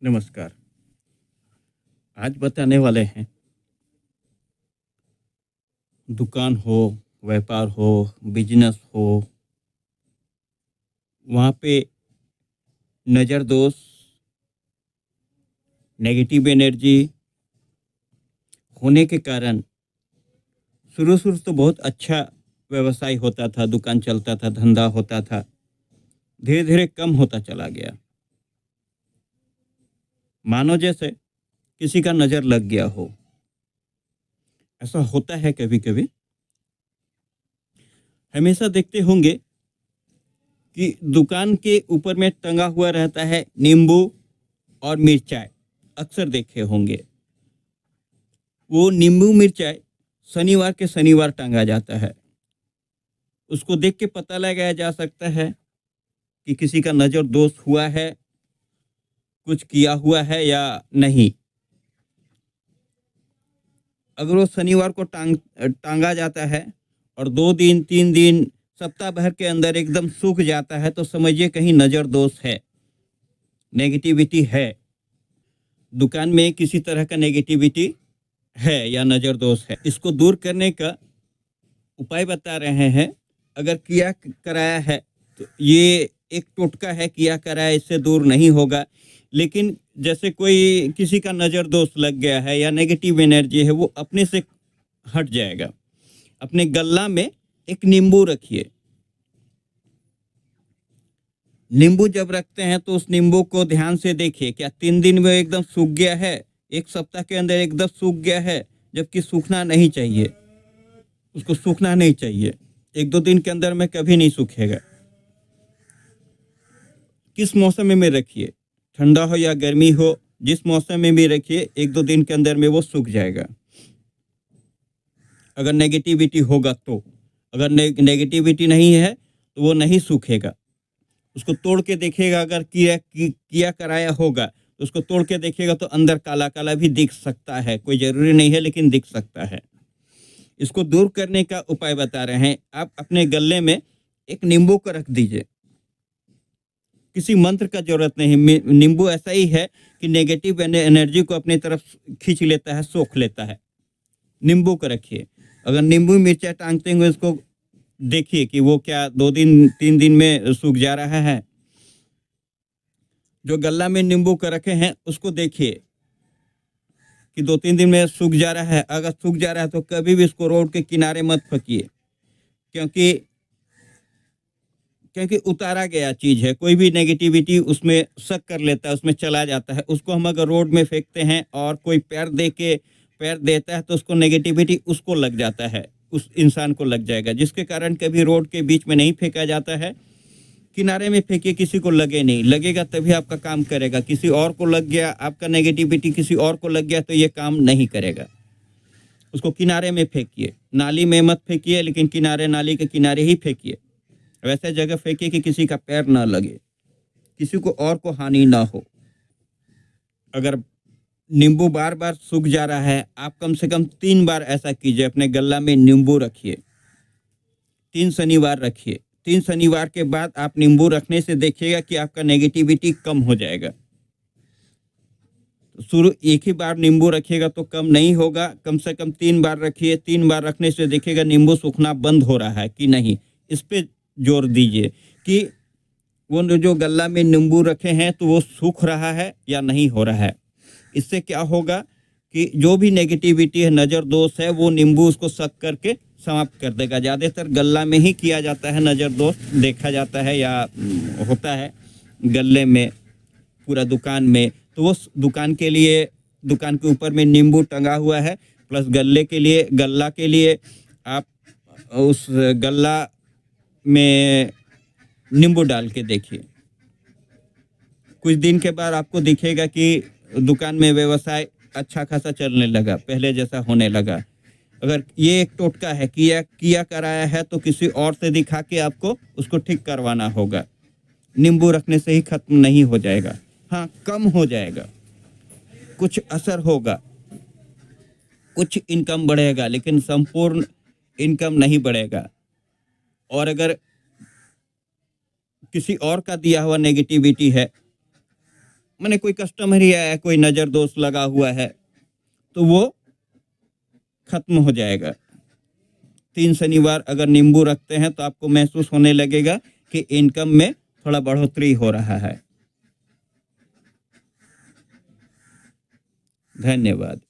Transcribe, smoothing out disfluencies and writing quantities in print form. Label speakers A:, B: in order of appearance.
A: नमस्कार। आज बताने वाले हैं, दुकान हो, व्यापार हो, बिजनेस हो, वहाँ पे नज़र दोष, नेगेटिव एनर्जी होने के कारण शुरू-शुरू तो बहुत अच्छा व्यवसाय होता था, दुकान चलता था, धंधा होता था। धीरे-धीरे कम होता चला गया। मानो जैसे किसी का नज़र लग गया हो। ऐसा होता है कभी-कभी। हमेशा देखते होंगे कि दुकान के ऊपर में टंगा हुआ रहता है नींबू और मिर्चाई। अक्सर देखे होंगे। वो नींबू मिर्चाई शनिवार के शनिवार टांगा जाता है। उसको देख के पता लगाया जा सकता है कि किसी का नज़र दोष हुआ है, कुछ किया हुआ है या नहीं। अगर वो शनिवार को टांगा जाता है और 2 दिन, 3 दिन, सप्ताह भर के अंदर एकदम सूख जाता है तो समझिए कहीं नज़र दोष है, नेगेटिविटी है। दुकान में किसी तरह का नेगेटिविटी है या नज़र दोष है। इसको दूर करने का उपाय बता रहे हैं। अगर किया कराया है तो ये एक टोटका है, किया कराया इससे दूर नहीं होगा। लेकिन जैसे कोई किसी का नज़र दोष लग गया है या नेगेटिव एनर्जी है, वो अपने से हट जाएगा। अपने गल्ला में एक नींबू रखिए। नींबू जब रखते हैं तो उस नींबू को ध्यान से देखिए, क्या 3 दिन में एकदम सूख गया है, 1 सप्ताह के अंदर एकदम सूख गया है, जबकि सूखना नहीं चाहिए। उसको सूखना नहीं चाहिए। 1-2 दिन के अंदर में कभी नहीं सूखेगा। किस मौसम में रखिए, ठंडा हो या गर्मी हो, जिस मौसम में भी रखिए 1-2 दिन के अंदर में वो सूख जाएगा। अगर नेगेटिविटी होगा तो। अगर नेगेटिविटी नहीं है तो वो नहीं सूखेगा। उसको तोड़ के देखिएगा, अगर किया कराया होगा तो उसको तोड़ के देखिएगा तो अंदर काला-काला भी दिख सकता है। कोई ज़रूरी नहीं है लेकिन दिख सकता है। इसको दूर करने का उपाय बता रहे हैं। आप अपने गल्ले में एक नींबू को रख दीजिए। किसी मंत्र का ज़रूरत नहीं। नींबू ऐसा ही है कि नेगेटिव एनर्जी को अपनी तरफ खींच लेता है, सोख लेता है। नींबू को रखिए। अगर नींबू मिर्चा टाँगते हुए उसको देखिए कि वो क्या 2 दिन 3 दिन में सूख जा रहा है। जो गल्ला में नींबू को रखे हैं उसको देखिए कि 2-3 दिन में सूख जा रहा है। अगर सूख जा रहा है तो कभी भी इसको रोड के किनारे मत फेंकिए, क्योंकि क्योंकि उतारा गया चीज़ है। कोई भी नेगेटिविटी उसमें शक कर लेता है, उसमें चला जाता है। उसको हम अगर रोड में फेंकते हैं और कोई पैर देता है तो उसको नेगेटिविटी उसको लग जाता है, उस इंसान को लग जाएगा। जिसके कारण कभी रोड के बीच में नहीं फेंका जाता है। किनारे में फेंकिए, किसी को लगे नहीं। लगेगा तभी आपका काम करेगा। किसी और को लग गया, आपका नेगेटिविटी किसी और को लग गया तो ये काम नहीं करेगा। उसको किनारे में फेंकिए। नाली में मत फेंकिए, लेकिन किनारे, नाली के किनारे ही फेंकिए। वैसे जगह फेंकिए कि किसी का पैर ना लगे, किसी को और को हानि ना हो। अगर नींबू बार-बार सूख जा रहा है, आप कम से कम 3 बार ऐसा कीजिए। अपने गल्ला में नींबू रखिए। 3 शनिवार रखिए। 3 शनिवार के बाद आप नींबू रखने से देखिएगा कि आपका नेगेटिविटी कम हो जाएगा। शुरू एक ही बार नींबू रखिएगा तो कम नहीं होगा। कम से कम 3 बार रखिए। 3 बार रखने से देखिएगा नींबू सूखना बंद हो रहा है कि नहीं। इस पे जोर दीजिए कि वो जो गल्ला में नींबू रखे हैं तो वो सूख रहा है या नहीं हो रहा है। इससे क्या होगा कि जो भी नेगेटिविटी है, नज़र दोष है, वो नींबू उसको सक करके समाप्त कर देगा। ज़्यादातर गल्ला में ही किया जाता है, नज़र दोष देखा जाता है या होता है गल्ले में, पूरा दुकान में। तो वो दुकान के लिए, दुकान के ऊपर में नींबू टंगा हुआ है, प्लस गल्ला के लिए आप उस गल्ला में नींबू डाल के देखिए। कुछ दिन के बाद आपको दिखेगा कि दुकान में व्यवसाय अच्छा खासा चलने लगा, पहले जैसा होने लगा। अगर ये एक टोटका है, किया कराया है तो किसी और से दिखा के आपको उसको ठीक करवाना होगा। नींबू रखने से ही खत्म नहीं हो जाएगा। हाँ, कम हो जाएगा, कुछ असर होगा, कुछ इनकम बढ़ेगा, लेकिन संपूर्ण इनकम नहीं बढ़ेगा। और अगर किसी और का दिया हुआ नेगेटिविटी है माने कोई कस्टमर ही आया, कोई नज़र दोष लगा हुआ है, तो वो खत्म हो जाएगा। 3 शनिवार अगर नींबू रखते हैं तो आपको महसूस होने लगेगा कि इनकम में थोड़ा बढ़ोतरी हो रहा है। धन्यवाद।